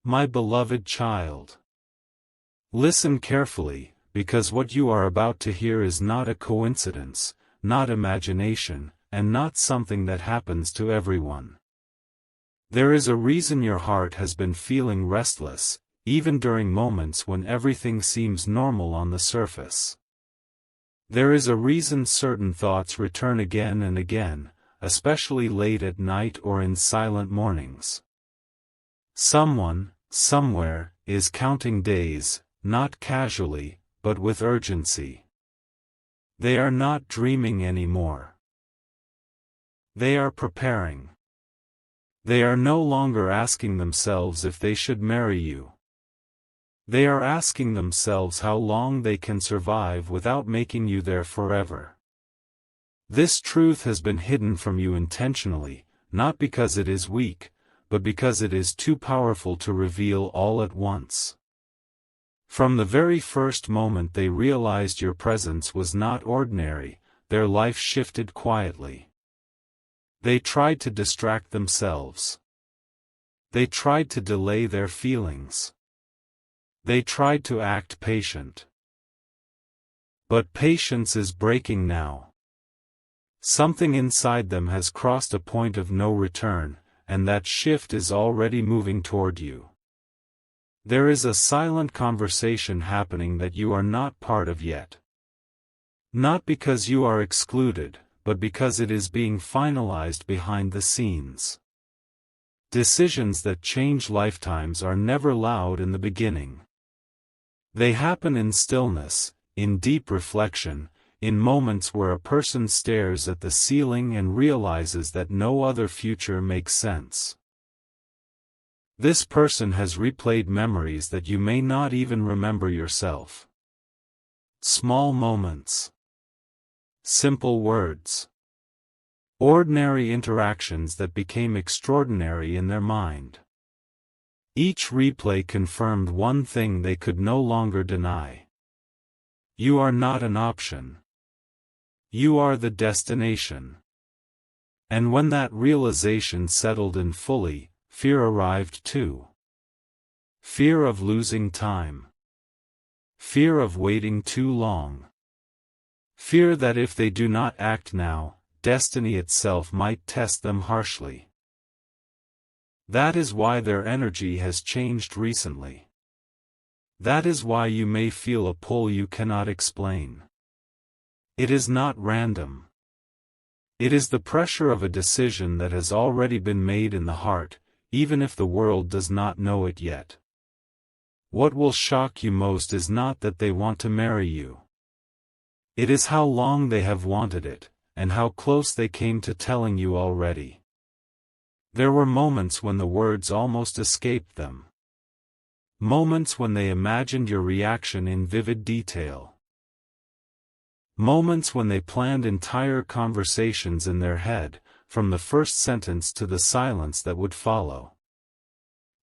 My beloved child. Listen carefully, because what you are about to hear is not a coincidence, not imagination, and not something that happens to everyone. There is a reason your heart has been feeling restless, even during moments when everything seems normal on the surface. There is a reason certain thoughts return again and again, especially late at night or in silent mornings. Someone, somewhere, is counting days, not casually, but with urgency. They are not dreaming anymore. They are preparing. They are no longer asking themselves if they should marry you. They are asking themselves how long they can survive without making you their forever. This truth has been hidden from you intentionally, not because it is weak, but because it is too powerful to reveal all at once. From the very first moment they realized your presence was not ordinary, their life shifted quietly. They tried to distract themselves. They tried to delay their feelings. They tried to act patient. But patience is breaking now. Something inside them has crossed a point of no return, and that shift is already moving toward you. There is a silent conversation happening that you are not part of yet. Not because you are excluded, but because it is being finalized behind the scenes. Decisions that change lifetimes are never loud in the beginning. They happen in stillness, in deep reflection, in moments where a person stares at the ceiling and realizes that no other future makes sense. This person has replayed memories that you may not even remember yourself. Small moments. Simple words. Ordinary interactions that became extraordinary in their mind. Each replay confirmed one thing they could no longer deny. You are not an option. You are the destination. And when that realization settled in fully, fear arrived too. Fear of losing time. Fear of waiting too long. Fear that if they do not act now, destiny itself might test them harshly. That is why their energy has changed recently. That is why you may feel a pull you cannot explain. It is not random. It is the pressure of a decision that has already been made in the heart, even if the world does not know it yet. What will shock you most is not that they want to marry you. It is how long they have wanted it, and how close they came to telling you already. There were moments when the words almost escaped them. Moments when they imagined your reaction in vivid detail. Moments when they planned entire conversations in their head, from the first sentence to the silence that would follow.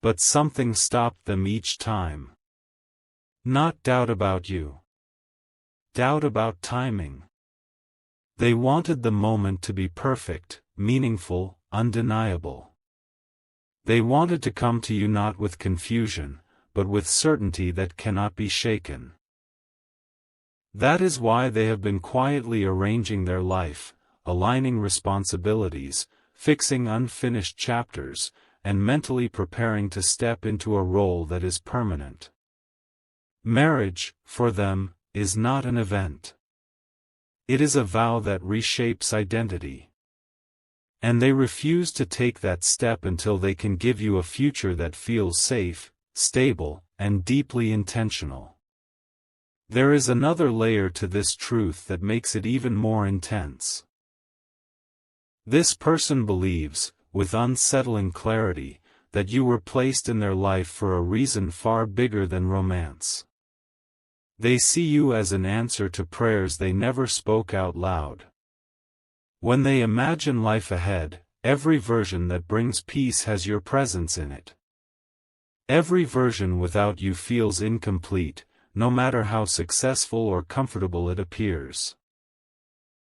But something stopped them each time. Not doubt about you. Doubt about timing. They wanted the moment to be perfect, meaningful, undeniable. They wanted to come to you not with confusion, but with certainty that cannot be shaken. That is why they have been quietly arranging their life, aligning responsibilities, fixing unfinished chapters, and mentally preparing to step into a role that is permanent. Marriage, for them, is not an event. It is a vow that reshapes identity. And they refuse to take that step until they can give you a future that feels safe, stable, and deeply intentional. There is another layer to this truth that makes it even more intense. This person believes, with unsettling clarity, that you were placed in their life for a reason far bigger than romance. They see you as an answer to prayers they never spoke out loud. When they imagine life ahead, every version that brings peace has your presence in it. Every version without you feels incomplete, no matter how successful or comfortable it appears.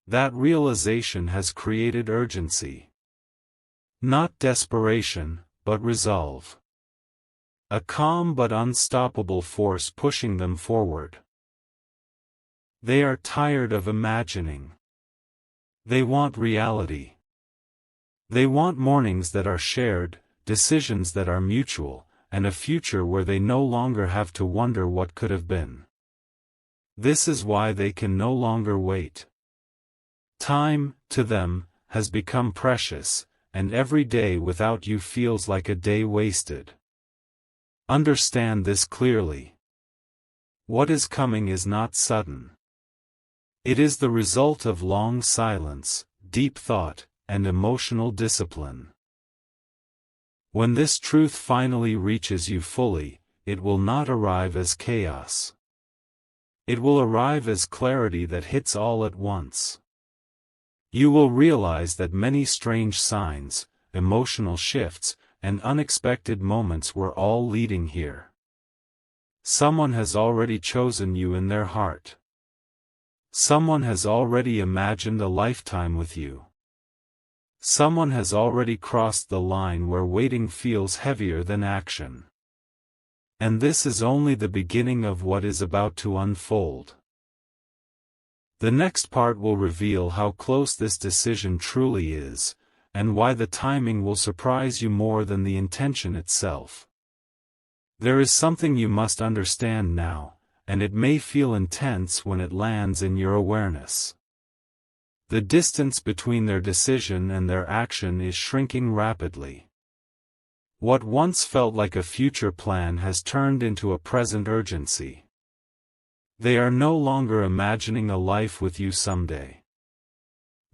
That realization has created urgency. Not desperation, but resolve. a calm but unstoppable force pushing them forward. They are tired of imagining. They want reality. They want mornings that are shared, decisions that are mutual, and a future where they no longer have to wonder what could have been. This is why they can no longer wait. Time, to them, has become precious, and every day without you feels like a day wasted. Understand this clearly. What is coming is not sudden. It is the result of long silence, deep thought, and emotional discipline. When this truth finally reaches you fully, it will not arrive as chaos. It will arrive as clarity that hits all at once. You will realize that many strange signs, emotional shifts, and unexpected moments were all leading here. Someone has already chosen you in their heart. Someone has already imagined a lifetime with you. Someone has already crossed the line where waiting feels heavier than action. And this is only the beginning of what is about to unfold. The next part will reveal how close this decision truly is, and why the timing will surprise you more than the intention itself. There is something you must understand now, and it may feel intense when it lands in your awareness. The distance between their decision and their action is shrinking rapidly. What once felt like a future plan has turned into a present urgency. They are no longer imagining a life with you someday.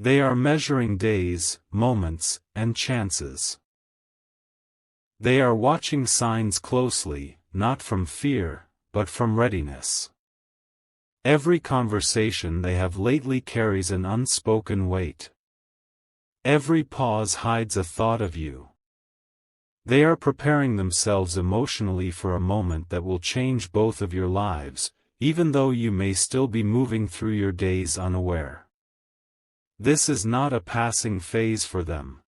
They are measuring days, moments, and chances. They are watching signs closely, not from fear, but from readiness. Every conversation they have lately carries an unspoken weight. Every pause hides a thought of you. They are preparing themselves emotionally for a moment that will change both of your lives, even though you may still be moving through your days unaware. This is not a passing phase for them.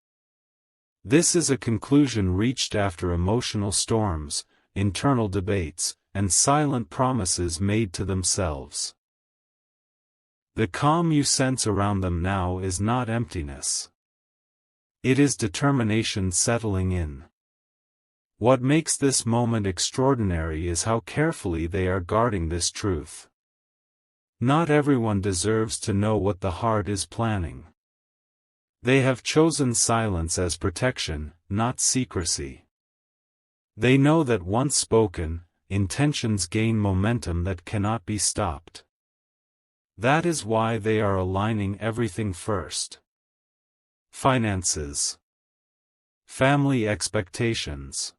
This is a conclusion reached after emotional storms, internal debates, and silent promises made to themselves. The calm you sense around them now is not emptiness. It is determination settling in. What makes this moment extraordinary is how carefully they are guarding this truth. Not everyone deserves to know what the heart is planning. They have chosen silence as protection, not secrecy. They know that once spoken, intentions gain momentum that cannot be stopped. That is why they are aligning everything first. Finances. Family expectations.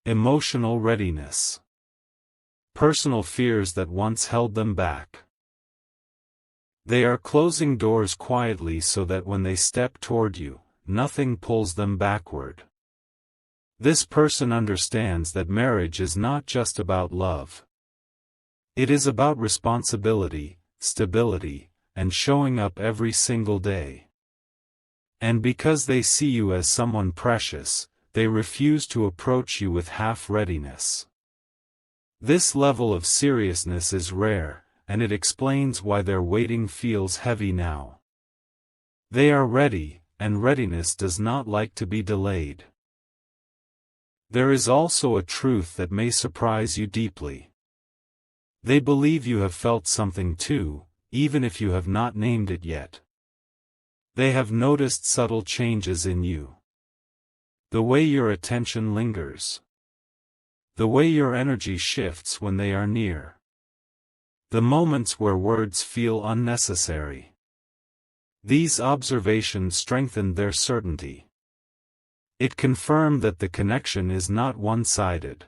Emotional readiness. Personal fears that once held them back. They are closing doors quietly so that when they step toward you, nothing pulls them backward. This person understands that marriage is not just about love. It is about responsibility, stability, and showing up every single day. And because they see you as someone precious, they refuse to approach you with half-readiness. This level of seriousness is rare, and it explains why their waiting feels heavy now. They are ready, and readiness does not like to be delayed. There is also a truth that may surprise you deeply. They believe you have felt something too, even if you have not named it yet. They have noticed subtle changes in you. The way your attention lingers. The way your energy shifts when they are near. The moments where words feel unnecessary. These observations strengthened their certainty. It confirmed that the connection is not one-sided.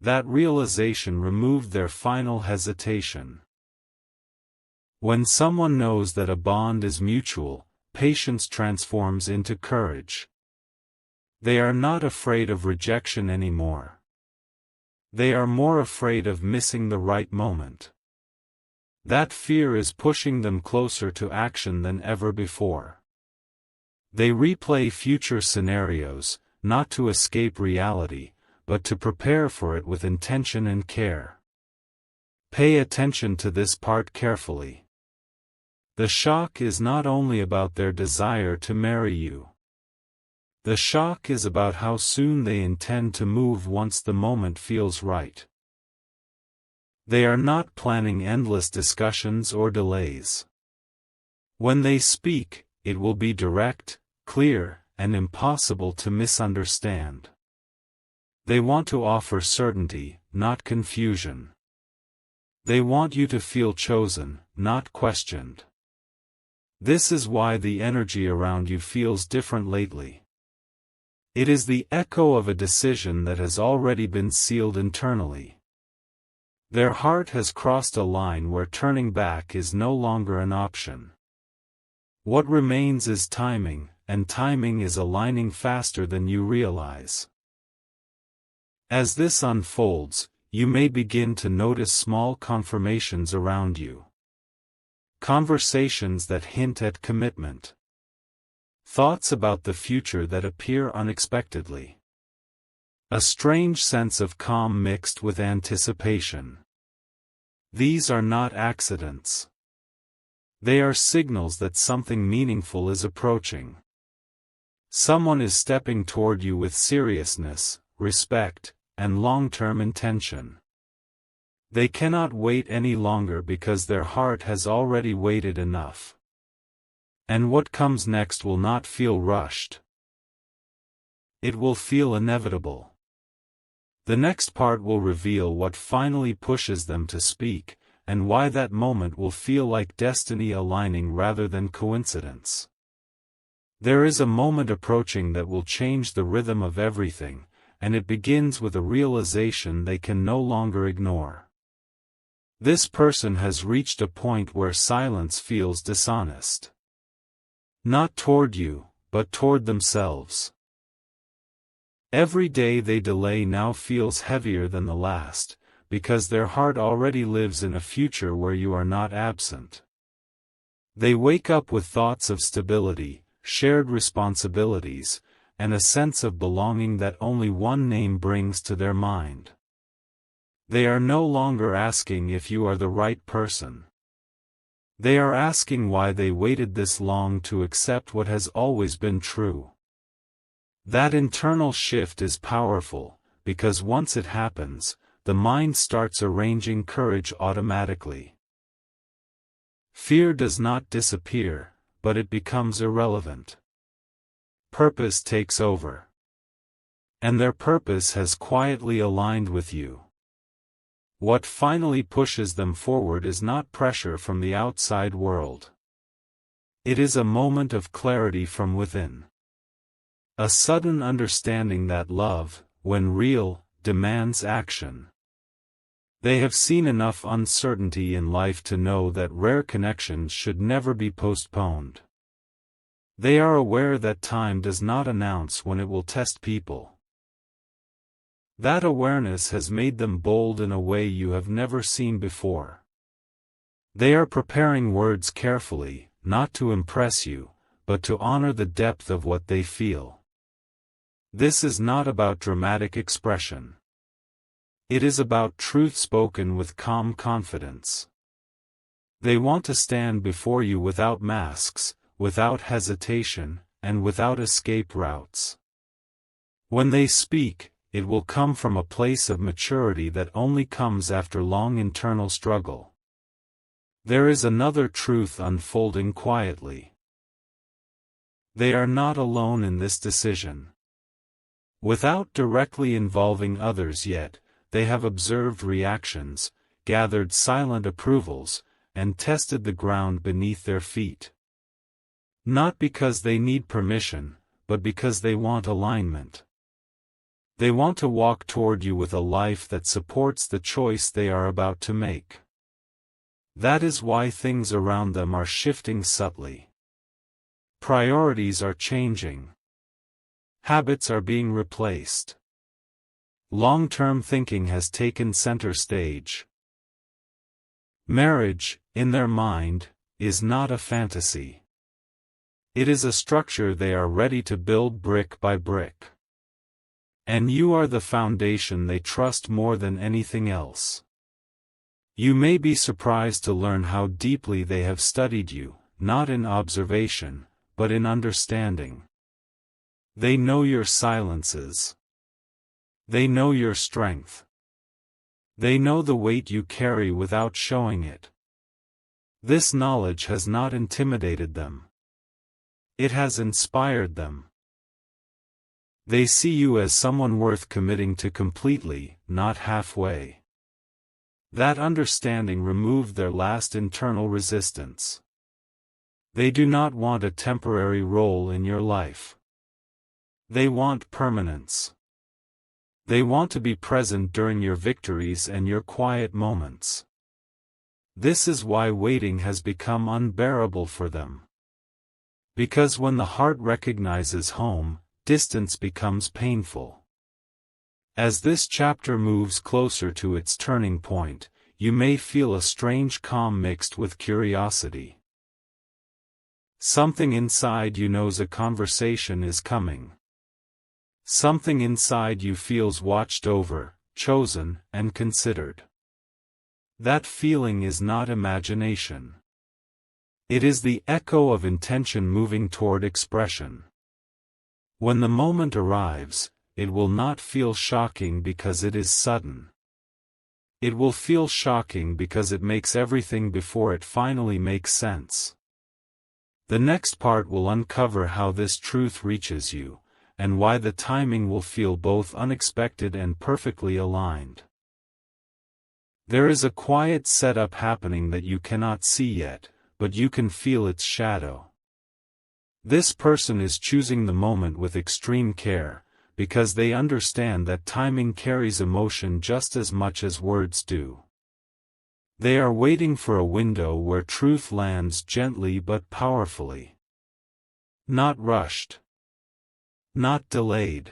That realization removed their final hesitation. When someone knows that a bond is mutual, patience transforms into courage. They are not afraid of rejection anymore. They are more afraid of missing the right moment. That fear is pushing them closer to action than ever before. They replay future scenarios, not to escape reality, but to prepare for it with intention and care. Pay attention to this part carefully. The shock is not only about their desire to marry you. The shock is about how soon they intend to move once the moment feels right. They are not planning endless discussions or delays. When they speak, it will be direct, clear, and impossible to misunderstand. They want to offer certainty, not confusion. They want you to feel chosen, not questioned. This is why the energy around you feels different lately. It is the echo of a decision that has already been sealed internally. Their heart has crossed a line where turning back is no longer an option. What remains is timing, and timing is aligning faster than you realize. As this unfolds, you may begin to notice small confirmations around you. Conversations that hint at commitment. Thoughts about the future that appear unexpectedly. A strange sense of calm mixed with anticipation. These are not accidents. They are signals that something meaningful is approaching. Someone is stepping toward you with seriousness, respect, and long-term intention. They cannot wait any longer because their heart has already waited enough. And what comes next will not feel rushed. It will feel inevitable. The next part will reveal what finally pushes them to speak, and why that moment will feel like destiny aligning rather than coincidence. There is a moment approaching that will change the rhythm of everything, and it begins with a realization they can no longer ignore. This person has reached a point where silence feels dishonest. Not toward you, but toward themselves. Every day they delay now feels heavier than the last, because their heart already lives in a future where you are not absent. They wake up with thoughts of stability, shared responsibilities, and a sense of belonging that only one name brings to their mind. They are no longer asking if you are the right person. They are asking why they waited this long to accept what has always been true. That internal shift is powerful, because once it happens, the mind starts arranging courage automatically. Fear does not disappear, but it becomes irrelevant. Purpose takes over. And their purpose has quietly aligned with you. What finally pushes them forward is not pressure from the outside world. It is a moment of clarity from within. A sudden understanding that love, when real, demands action. They have seen enough uncertainty in life to know that rare connections should never be postponed. They are aware that time does not announce when it will test people. That awareness has made them bold in a way you have never seen before. They are preparing words carefully, not to impress you, but to honor the depth of what they feel. This is not about dramatic expression. It is about truth spoken with calm confidence. They want to stand before you without masks, without hesitation, and without escape routes. When they speak, it will come from a place of maturity that only comes after long internal struggle. There is another truth unfolding quietly. They are not alone in this decision. Without directly involving others yet, they have observed reactions, gathered silent approvals, and tested the ground beneath their feet. Not because they need permission, but because they want alignment. They want to walk toward you with a life that supports the choice they are about to make. That is why things around them are shifting subtly. Priorities are changing. Habits are being replaced. Long-term thinking has taken center stage. Marriage, in their mind, is not a fantasy. It is a structure they are ready to build brick by brick. And you are the foundation they trust more than anything else. You may be surprised to learn how deeply they have studied you, not in observation, but in understanding. They know your silences. They know your strength. They know the weight you carry without showing it. This knowledge has not intimidated them. It has inspired them. They see you as someone worth committing to completely, not halfway. That understanding removed their last internal resistance. They do not want a temporary role in your life. They want permanence. They want to be present during your victories and your quiet moments. This is why waiting has become unbearable for them. Because when the heart recognizes home, distance becomes painful. As this chapter moves closer to its turning point, you may feel a strange calm mixed with curiosity. Something inside you knows a conversation is coming. Something inside you feels watched over, chosen, and considered. That feeling is not imagination. It is the echo of intention moving toward expression. When the moment arrives, it will not feel shocking because it is sudden. It will feel shocking because it makes everything before it finally makes sense. The next part will uncover how this truth reaches you, and why the timing will feel both unexpected and perfectly aligned. There is a quiet setup happening that you cannot see yet, but you can feel its shadow. This person is choosing the moment with extreme care, because they understand that timing carries emotion just as much as words do. They are waiting for a window where truth lands gently but powerfully. Not rushed. Not delayed.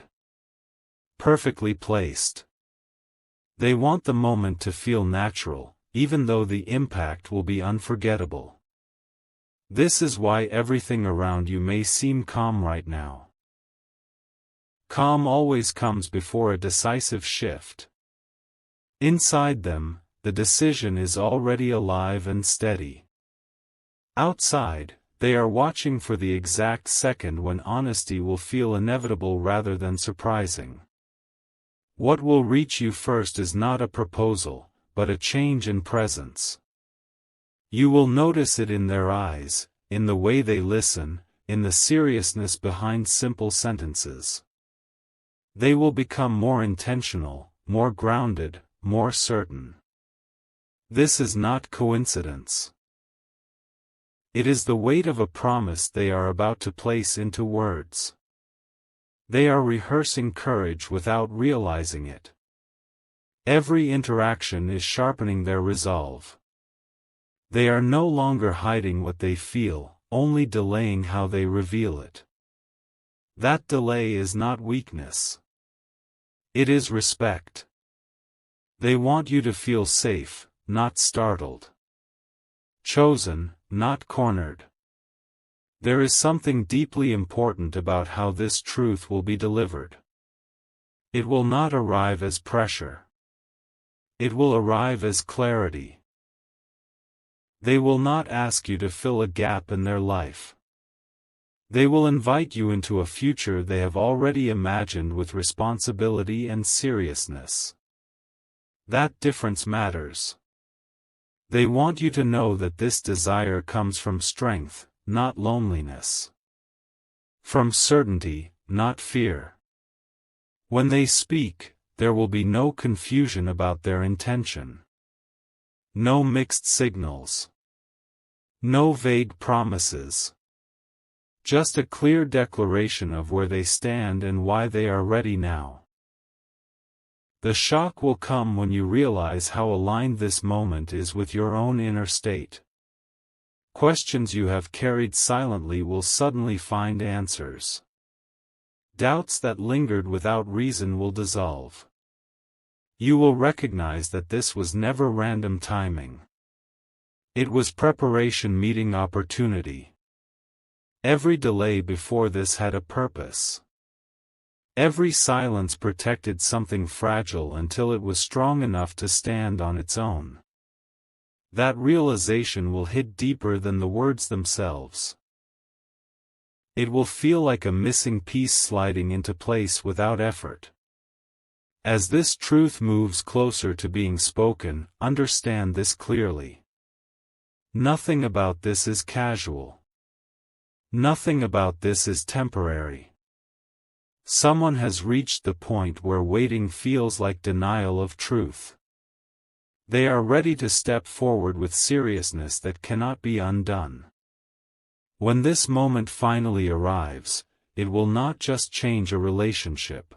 Perfectly placed. They want the moment to feel natural, even though the impact will be unforgettable. This is why everything around you may seem calm right now. Calm always comes before a decisive shift. Inside them, the decision is already alive and steady. Outside, they are watching for the exact second when honesty will feel inevitable rather than surprising. What will reach you first is not a proposal, but a change in presence. You will notice it in their eyes, in the way they listen, in the seriousness behind simple sentences. They will become more intentional, more grounded, more certain. This is not coincidence. It is the weight of a promise they are about to place into words. They are rehearsing courage without realizing it. Every interaction is sharpening their resolve. They are no longer hiding what they feel, only delaying how they reveal it. That delay is not weakness. It is respect. They want you to feel safe, not startled. Chosen, not cornered. There is something deeply important about how this truth will be delivered. It will not arrive as pressure. It will arrive as clarity. They will not ask you to fill a gap in their life. They will invite you into a future they have already imagined with responsibility and seriousness. That difference matters. They want you to know that this desire comes from strength, not loneliness. From certainty, not fear. When they speak, there will be no confusion about their intention. No mixed signals. No vague promises. Just a clear declaration of where they stand and why they are ready now. The shock will come when you realize how aligned this moment is with your own inner state. Questions you have carried silently will suddenly find answers. Doubts that lingered without reason will dissolve. You will recognize that this was never random timing. It was preparation meeting opportunity. Every delay before this had a purpose. Every silence protected something fragile until it was strong enough to stand on its own. That realization will hit deeper than the words themselves. It will feel like a missing piece sliding into place without effort. As this truth moves closer to being spoken, understand this clearly. Nothing about this is casual. Nothing about this is temporary. Someone has reached the point where waiting feels like denial of truth. They are ready to step forward with seriousness that cannot be undone. When this moment finally arrives, it will not just change a relationship.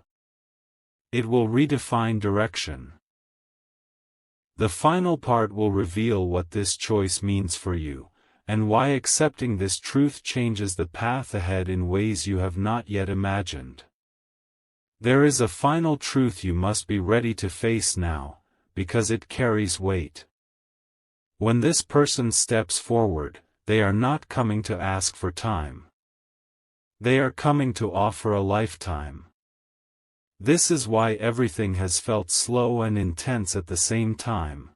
It will redefine direction. The final part will reveal what this choice means for you, and why accepting this truth changes the path ahead in ways you have not yet imagined. There is a final truth you must be ready to face now, because it carries weight. When this person steps forward, they are not coming to ask for time. They are coming to offer a lifetime. This is why everything has felt slow and intense at the same time.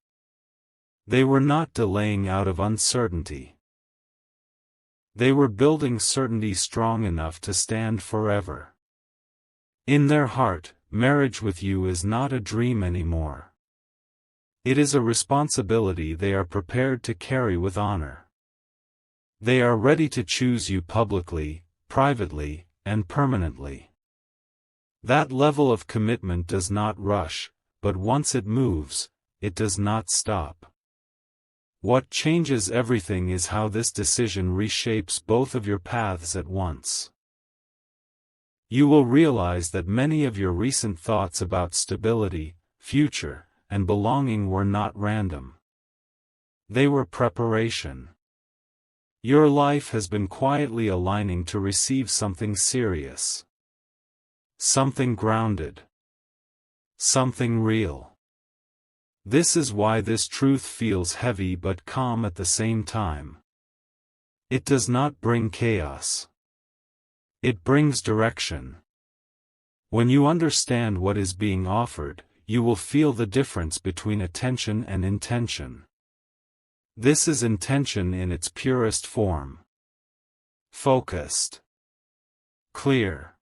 They were not delaying out of uncertainty. They were building certainty strong enough to stand forever. In their heart, marriage with you is not a dream anymore. It is a responsibility they are prepared to carry with honor. They are ready to choose you publicly, privately, and permanently. That level of commitment does not rush, but once it moves, it does not stop. What changes everything is how this decision reshapes both of your paths at once. You will realize that many of your recent thoughts about stability, future, and belonging were not random. They were preparation. Your life has been quietly aligning to receive something serious. Something grounded. Something real. This is why this truth feels heavy but calm at the same time. It does not bring chaos. It brings direction. When you understand what is being offered, you will feel the difference between attention and intention. This is intention in its purest form. Focused. Clear.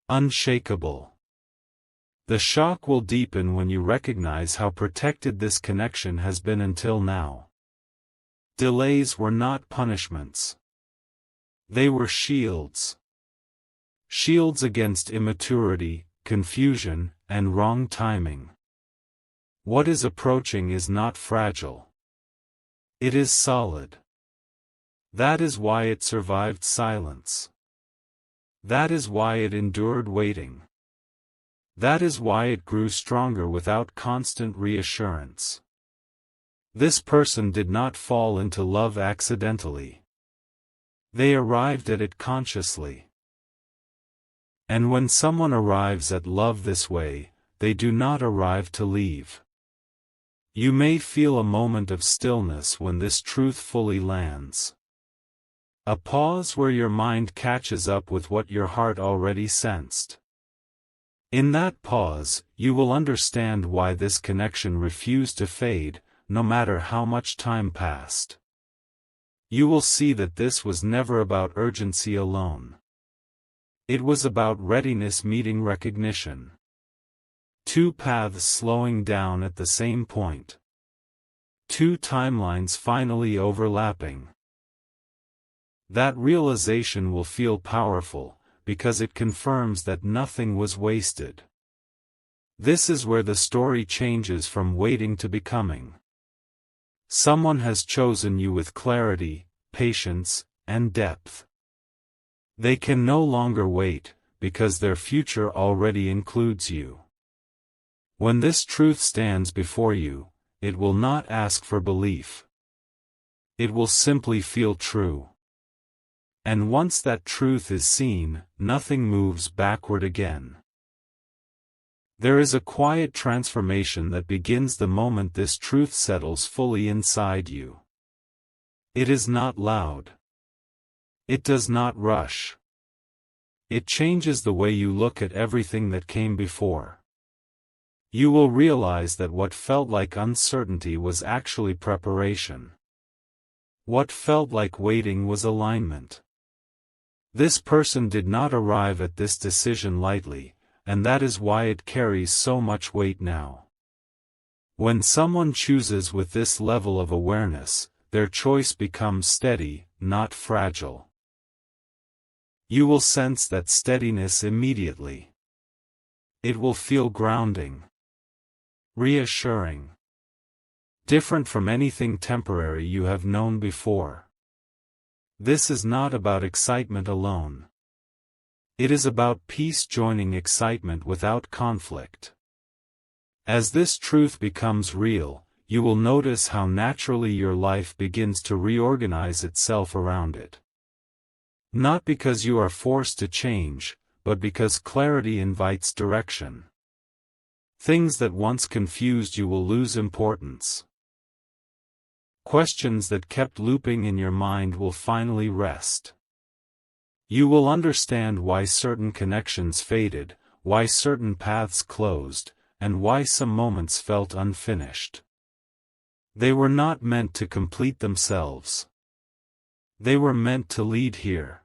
Unshakable. The shock will deepen when you recognize how protected this connection has been until now. Delays were not punishments. They were shields. Shields against immaturity, confusion, and wrong timing. What is approaching is not fragile. It is solid. That is why it survived silence. That is why it endured waiting. That is why it grew stronger without constant reassurance. This person did not fall into love accidentally. They arrived at it consciously. And when someone arrives at love this way, they do not arrive to leave. You may feel a moment of stillness when this truth fully lands. A pause where your mind catches up with what your heart already sensed. In that pause, you will understand why this connection refused to fade, no matter how much time passed. You will see that this was never about urgency alone. It was about readiness meeting recognition. Two paths slowing down at the same point. Two timelines finally overlapping. That realization will feel powerful, because it confirms that nothing was wasted. This is where the story changes from waiting to becoming. Someone has chosen you with clarity, patience, and depth. They can no longer wait, because their future already includes you. When this truth stands before you, it will not ask for belief. It will simply feel true. And once that truth is seen, nothing moves backward again. There is a quiet transformation that begins the moment this truth settles fully inside you. It is not loud. It does not rush. It changes the way you look at everything that came before. You will realize that what felt like uncertainty was actually preparation. What felt like waiting was alignment. This person did not arrive at this decision lightly, and that is why it carries so much weight now. When someone chooses with this level of awareness, their choice becomes steady, not fragile. You will sense that steadiness immediately. It will feel grounding, reassuring, different from anything temporary you have known before. This is not about excitement alone. It is about peace joining excitement without conflict. As this truth becomes real, you will notice how naturally your life begins to reorganize itself around it. Not because you are forced to change, but because clarity invites direction. Things that once confused you will lose importance. Questions that kept looping in your mind will finally rest. You will understand why certain connections faded, why certain paths closed, and why some moments felt unfinished. They were not meant to complete themselves. They were meant to lead here.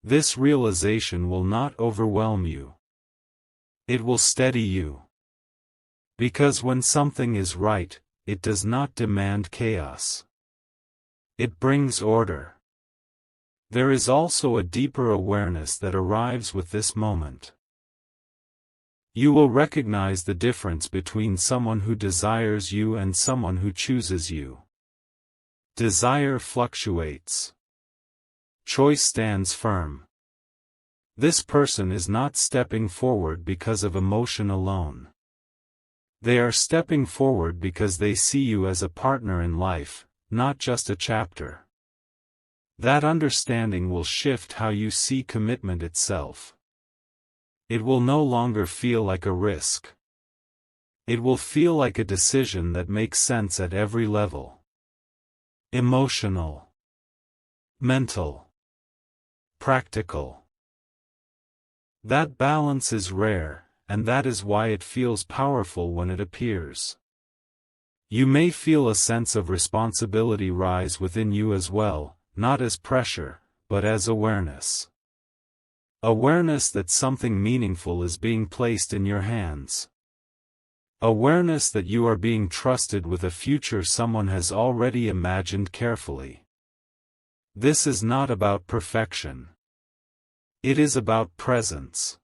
This realization will not overwhelm you. It will steady you. Because when something is right, it does not demand chaos. It brings order. There is also a deeper awareness that arrives with this moment. You will recognize the difference between someone who desires you and someone who chooses you. Desire fluctuates. Choice stands firm. This person is not stepping forward because of emotion alone. They are stepping forward because they see you as a partner in life, not just a chapter. That understanding will shift how you see commitment itself. It will no longer feel like a risk. It will feel like a decision that makes sense at every level. Emotional, mental, practical. That balance is rare, and that is why it feels powerful when it appears. You may feel a sense of responsibility rise within you as well, not as pressure, but as awareness. Awareness that something meaningful is being placed in your hands. Awareness that you are being trusted with a future someone has already imagined carefully. This is not about perfection. It is about presence.